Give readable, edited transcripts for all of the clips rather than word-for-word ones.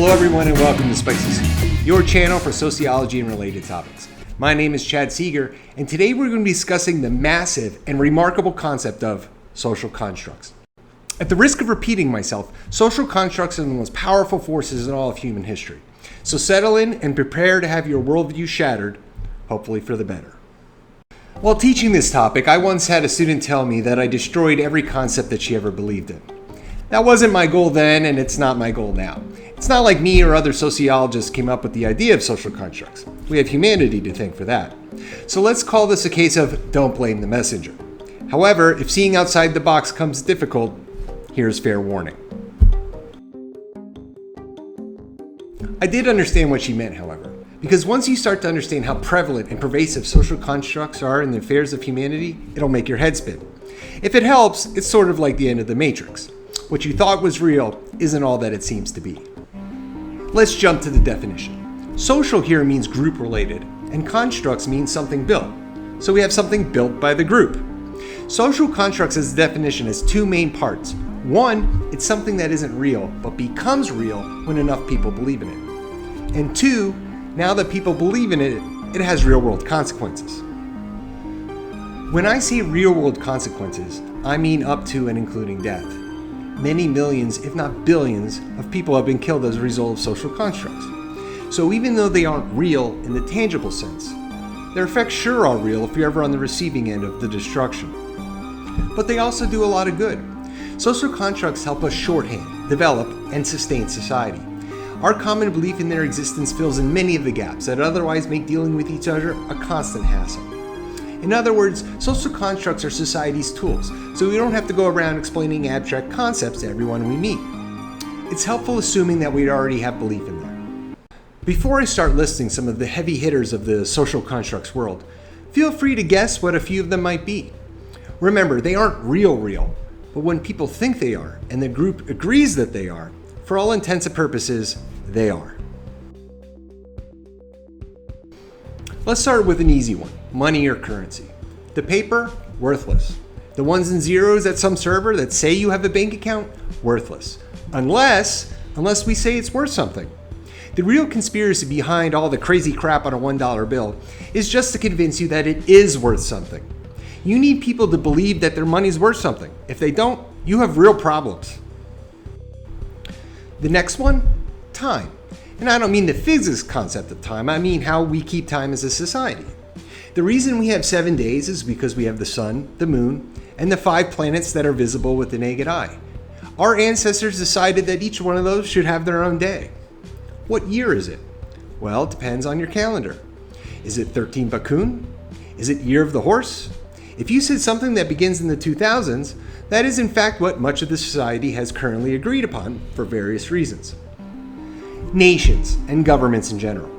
Hello everyone and welcome to Spicy Soup, your channel for sociology and related topics. My name is Chad Seeger, and today we're going to be discussing the massive and remarkable concept of social constructs. At the risk of repeating myself, social constructs are the most powerful forces in all of human history. So settle in and prepare to have your worldview shattered, hopefully for the better. While teaching this topic, I once had a student tell me that I destroyed every concept that she ever believed in. That wasn't my goal then, and it's not my goal now. It's not like me or other sociologists came up with the idea of social constructs. We have humanity to thank for that. So let's call this a case of don't blame the messenger. However, if seeing outside the box comes difficult, here's fair warning. I did understand what she meant, however, because once you start to understand how prevalent and pervasive social constructs are in the affairs of humanity, it'll make your head spin. If it helps, it's sort of like the end of the Matrix. What you thought was real isn't all that it seems to be. Let's jump to the definition. Social here means group related, and constructs means something built. So we have something built by the group. Social constructs as a definition has two main parts. One, it's something that isn't real, but becomes real when enough people believe in it. And two, now that people believe in it, it has real world consequences. When I say real world consequences, I mean up to and including death. Many millions, if not billions, of people have been killed as a result of social constructs. So even though they aren't real in the tangible sense, their effects sure are real if you're ever on the receiving end of the destruction. But they also do a lot of good. Social constructs help us shorthand, develop, and sustain society. Our common belief in their existence fills in many of the gaps that otherwise make dealing with each other a constant hassle. In other words, social constructs are society's tools, so we don't have to go around explaining abstract concepts to everyone we meet. It's helpful assuming that we already have belief in them. Before I start listing some of the heavy hitters of the social constructs world, feel free to guess what a few of them might be. Remember, they aren't real, but when people think they are, and the group agrees that they are, for all intents and purposes, they are. Let's start with an easy one, money or currency. The paper, worthless. The ones and zeros at some server that say you have a bank account, worthless. Unless we say it's worth something. The real conspiracy behind all the crazy crap on a $1 bill is just to convince you that it is worth something. You need people to believe that their money's worth something. If they don't, you have real problems. The next one, time. And I don't mean the physics concept of time, I mean how we keep time as a society. The reason we have 7 days is because we have the sun, the moon, and the 5 planets that are visible with the naked eye. Our ancestors decided that each one of those should have their own day. What year is it? Well, it depends on your calendar. Is it 13 Bakun? Is it Year of the Horse? If you said something that begins in the 2000s, that is in fact what much of the society has currently agreed upon for various reasons. Nations and governments in general.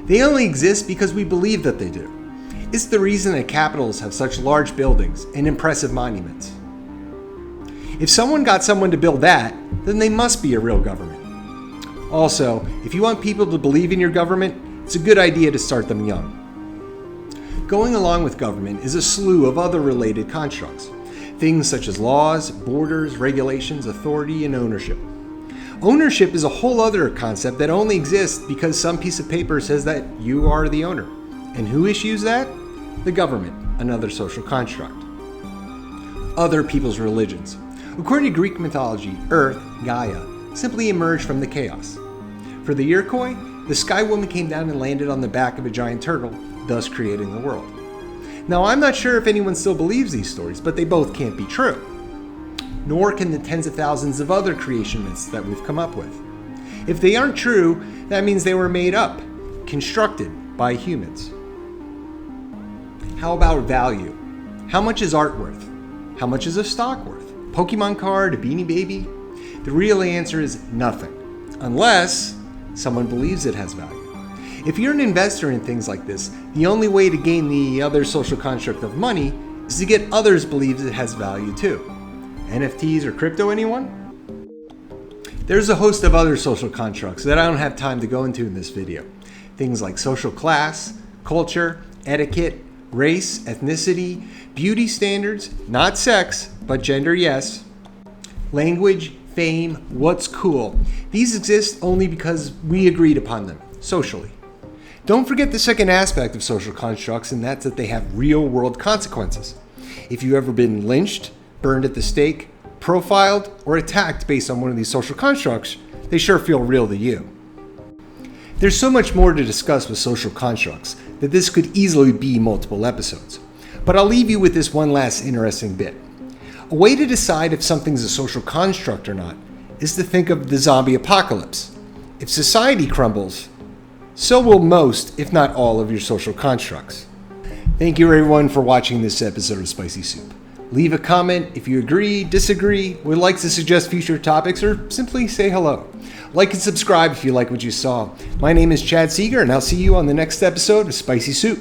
They only exist because we believe that they do. It's the reason that capitals have such large buildings and impressive monuments. If someone got someone to build that, then they must be a real government. Also, if you want people to believe in your government, it's a good idea to start them young. Going along with government is a slew of other related constructs. Things such as laws, borders, regulations, authority, and ownership. Ownership is a whole other concept that only exists because some piece of paper says that you are the owner. And who issues that? The government, another social construct. Other people's religions. According to Greek mythology, Earth, Gaia, simply emerged from the chaos. For the Iroquois, the sky woman came down and landed on the back of a giant turtle, thus creating the world. Now, I'm not sure if anyone still believes these stories, but they both can't be true. Nor can the tens of thousands of other creation myths that we've come up with. If they aren't true, that means they were made up, constructed by humans. How about value? How much is art worth? How much is a stock worth? Pokemon card, a Beanie Baby? The real answer is nothing, unless someone believes it has value. If you're an investor in things like this, the only way to gain the other social construct of money is to get others to believe it has value too. NFTs or crypto, anyone? There's a host of other social constructs that I don't have time to go into in this video. Things like social class, culture, etiquette, race, ethnicity, beauty standards, not sex, but gender yes, language, fame, what's cool. These exist only because we agreed upon them, socially. Don't forget the second aspect of social constructs, and that's that they have real-world consequences. If you've ever been lynched, burned at the stake, profiled, or attacked based on one of these social constructs, they sure feel real to you. There's so much more to discuss with social constructs that this could easily be multiple episodes. But I'll leave you with this one last interesting bit. A way to decide if something's a social construct or not is to think of the zombie apocalypse. If society crumbles, so will most, if not all, of your social constructs. Thank you everyone for watching this episode of Spicy Soup. Leave a comment if you agree, disagree, would like to suggest future topics, or simply say hello. Like and subscribe if you like what you saw. My name is Chad Seeger, and I'll see you on the next episode of Spicy Soup.